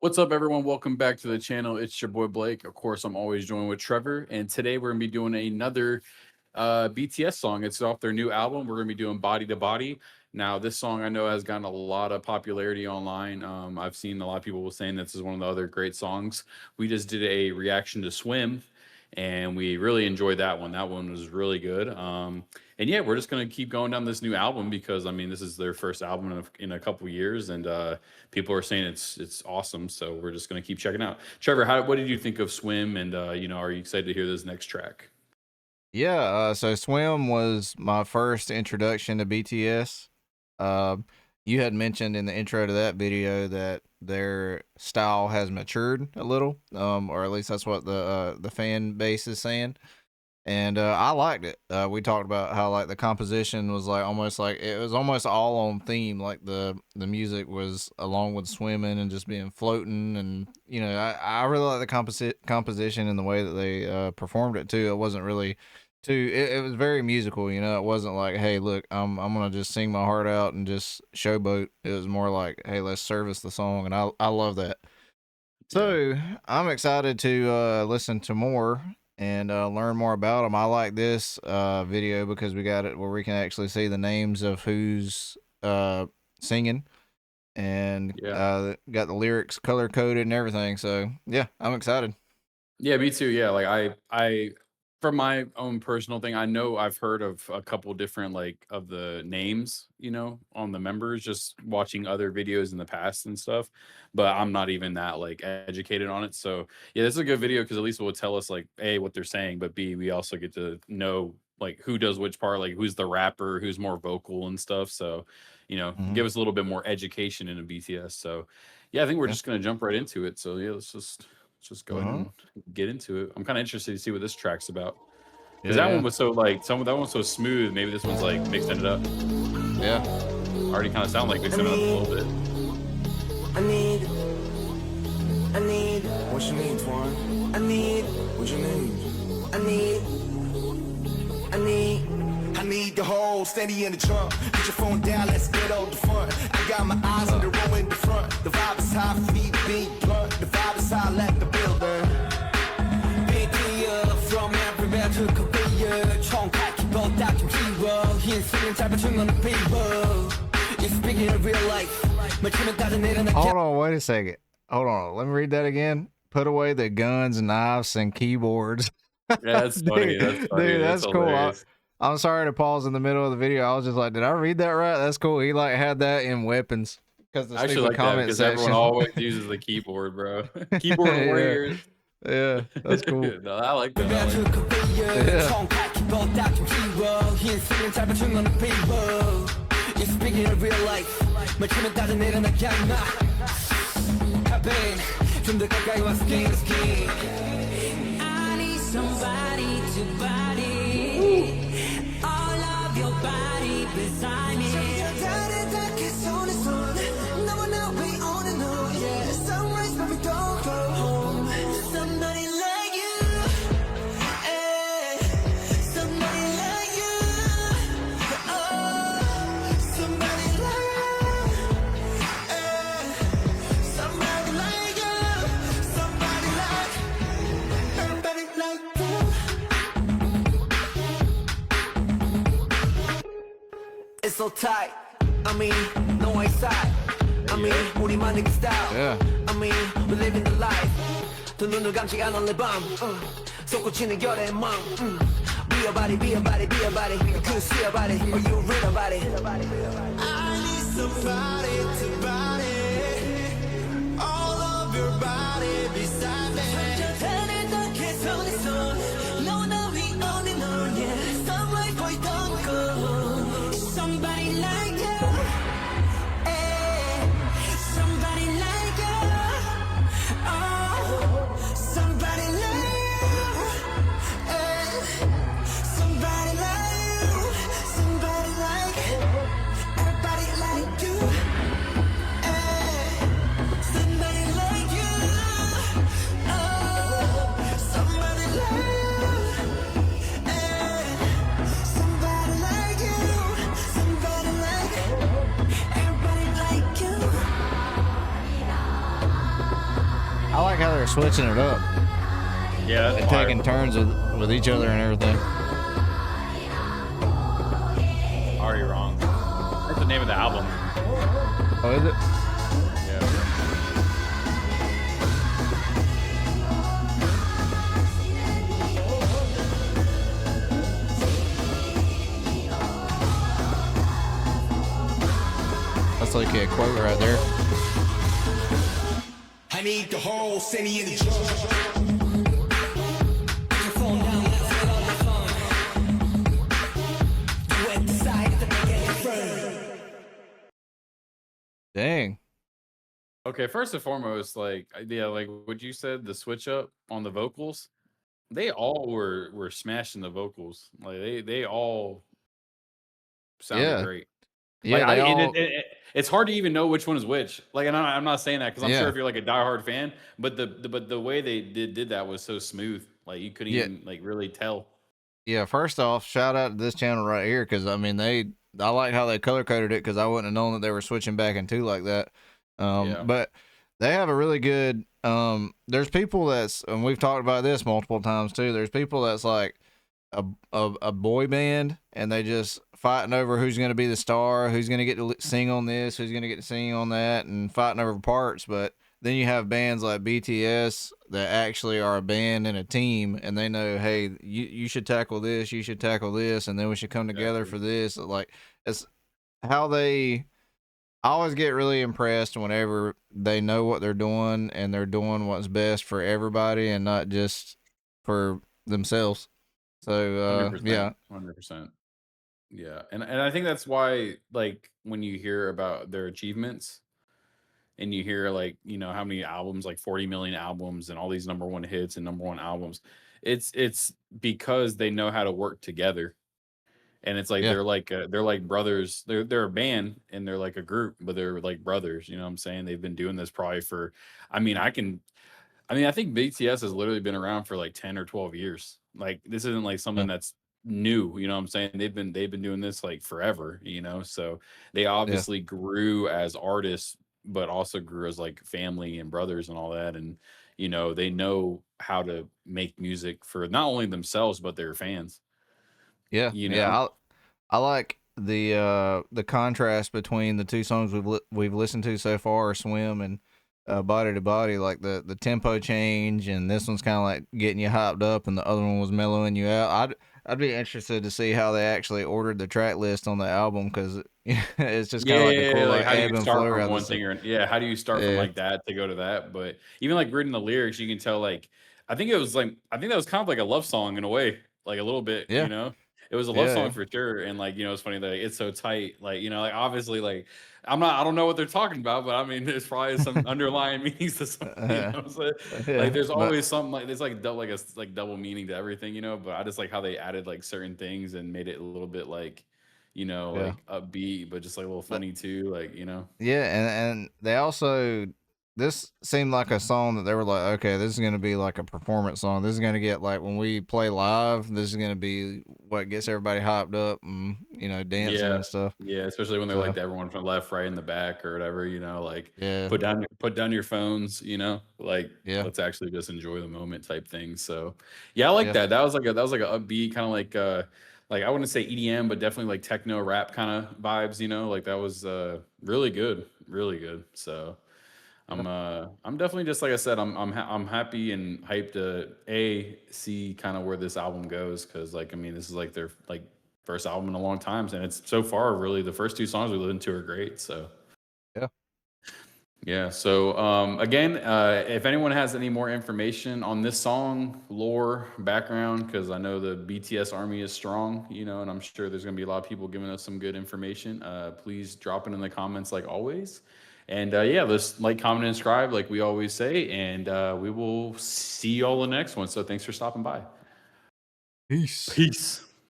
What's up, everyone? Welcome back to the channel. It's your boy Blake. Of course, I'm always joined with Trevor, and today we're gonna be doing another BTS song. It's off their new album. We're gonna be doing "Body to Body." Now, this song I know has gotten a lot of popularity online. I've seen a lot of people saying this is one of the other great songs. We just did a reaction to "Swim," and we really enjoyed that one. That one was really good. And yeah, we're just gonna keep going down this new album because I mean, this is their first album in a couple years, and people are saying it's awesome. So we're just gonna keep checking out. Trevor, what did you think of Swim? And are you excited to hear this next track? Yeah, so Swim was my first introduction to BTS. Uh, you had mentioned in the intro to that video that their style has matured a little, or at least that's what the fan base is saying. And I liked it. We talked about how like the composition was like almost like it was almost all on theme. Like the music was along with swimming and just being floating, and I really like the composition and the way that they performed it too. It wasn't really too. It was very musical. It wasn't like, hey, look, I'm gonna just sing my heart out and just showboat. It was more like, hey, let's service the song, and I love that. Yeah. So I'm excited to listen to more and learn more about them. I like this video because we got it where we can actually see the names of who's singing, and Yeah. got the lyrics color coded and everything. So yeah, I'm excited. Yeah, me too. Yeah, like I from my own personal thing, I know I've heard of a couple different like of the names, on the members just watching other videos in the past and stuff, but I'm not even that like educated on it. So, yeah, this is a good video because at least it will tell us like A, what they're saying, but B, we also get to know like who does which part, like who's the rapper, who's more vocal and stuff. So, Hmm. give us a little bit more education into BTS. So, yeah, I think we're Yeah. just gonna jump right into it. So yeah, let's just go ahead Uh-huh. and get into it. I'm kind of interested to see what this track's about because Yeah. that one Yeah. was so like that one's so smooth. Maybe this one's like mixing it up. Yeah. Already kind of sound like I mixing it up a need, little bit. I need, I need, What you need, Twan? I need, What you need? I need, I need. I need the whole steady in the trunk. Put your phone down, let's get out the front. I got my eyes on the row in the front. The vibe is high, feet beat blunt. The vibe is high, let the building. BTS from everywhere to Korea. 총각기보다 좀 키워. 흰수는 잡아준 on the people. It's speaking in real life. 맞추면 따져 내려놔. Hold on, wait a second. Hold on, let me read that again. Put away the guns, knives, and keyboards. Yeah, that's funny. That's funny. Dude, That's that's cool. hilarious. I'm sorry to pause in the middle of the video. I was just like, did I read that right? That's cool. He like had that in weapons because the I actually stupid like that comment because everyone section. always uses the keyboard, bro. Keyboard Yeah, warriors. yeah, that's cool. No, I like that. I everywhere like to Korea. Yeah. 총각기보다 좀 키워. 흰수는 잡아준 on the people. It's speaking in real life. 맞추면 따져 내려놔. I've been 좀더 가까이 와 skin to skin. I need somebody to body. All of your body beside me. Somebody like you, eh, somebody like you, oh, somebody like you, eh, somebody like you, somebody like you. It's so tight. I mean, no way side. I mean, 우리만의 그 style. Yeah. I mean, we living the life. 두 눈을 감지 않은 내 밤. 솟구치는 열의 맘. Be a body, be a body, be a body. You could see a body, or you read about it. I need somebody to body. All of your body beside me. Somebody like you, eh, somebody like you, oh, somebody like you, eh, somebody like you, somebody like, everybody like you. I like how they're switching it up Yeah, that's and fire. taking turns with each other and everything. Already wrong. That's the name of the album. Oh, is it? Yeah. That's like a quote right there. I need the whole city in the drum. Put your phone down, let's get all the fun. Duet decide to make it firm. Dang. Okay, first and foremost, like yeah, like what you said, the switch up on the vocals, they all were smashing the vocals. Like they all sounded Yeah. great. Like Yeah, they all. it's hard to even know which one is which. Like, and I'm not saying that because I'm sure Yeah. if you're like a diehard fan, but the way they did that was so smooth. Like you couldn't Yeah. even like really tell. Yeah, first off, shout out to this channel right here because I mean I like how they color coded it because I wouldn't have known that they were switching back and two like that. Yeah. But they have a really good. There's people that's and we've talked about this multiple times too. There's people that's like a boy band and they just fighting over who's going to be the star, who's going to get to sing on this, who's going to get to sing on that, and fighting over parts. But then you have bands like BTS that actually are a band and a team, and they know, hey, you should tackle this, you should tackle this, and then we should come together for this. Like it's how they. I always get really impressed whenever they know what they're doing and they're doing what's best for everybody and not just for themselves. So 100%. yeah, 100%. Yeah, and I think that's why like when you hear about their achievements and you hear like how many albums, like 40 million albums and all these number one hits and number one albums, it's because they know how to work together. And it's like yeah, they're like brothers. They're a band and they're like a group, but they're like brothers. You know what I'm saying? They've been doing this probably for. I mean, I think BTS has literally been around for like 10 or 12 years. Like this isn't like yeah, something that's new. You know what I'm saying? They've been doing this like forever. So they yeah, obviously grew as artists, but also grew as like family and brothers and all that. And they know how to make music for not only themselves but their fans. yeah, You know. yeah. I like the contrast between the two songs we've listened to so far, Swim and Body to Body. Like the tempo change, and this one's kind of like getting you hyped up, and the other one was mellowing you out. I'd be interested to see how they actually ordered the track list on the album because it's just kind of like a cool like like how do ebb you and start flow from around one the thing how do you start from yeah, like that to go to that? But even like reading the lyrics, you can tell like I think that was kind of like a love song in a way, like a little bit, yeah, It was a love yeah, song yeah, for sure. And like, it's funny that it's so tight. Like, like obviously like I don't know what they're talking about, but I mean there's probably some underlying meanings to some, what I'm saying? Like yeah, there's but always something like there's like double like a like double meaning to everything, but I just like how they added like certain things and made it a little bit like yeah. like upbeat, but just like a little But funny too, like. yeah, and they also this seemed like a song that they were like, okay, this is gonna be like a performance song. This is gonna get like when we play live, this is gonna be what gets everybody hyped up and dancing Yeah, and stuff. yeah, especially when they're So like everyone from left, right, in the back or whatever, like yeah, put down your phones, like yeah, let's actually just enjoy the moment type thing. So yeah, I like yeah, that. That was like an upbeat kind of like I wouldn't say EDM, but definitely like techno rap kind of vibes, like that was really good, really good. So yeah, I'm definitely just like I said, I'm happy and hyped to see kind of where this album goes because like I mean this is like their like first album in a long time and it's so far really the first two songs we listened to are great. So yeah. yeah. So again, if anyone has any more information on this song, lore, background, because I know the BTS army is strong, and I'm sure there's gonna be a lot of people giving us some good information. Please drop it in the comments like always. And yeah, let's like, comment, and subscribe like we always say, and we will see y'all in the next one. So thanks for stopping by. Peace. Peace.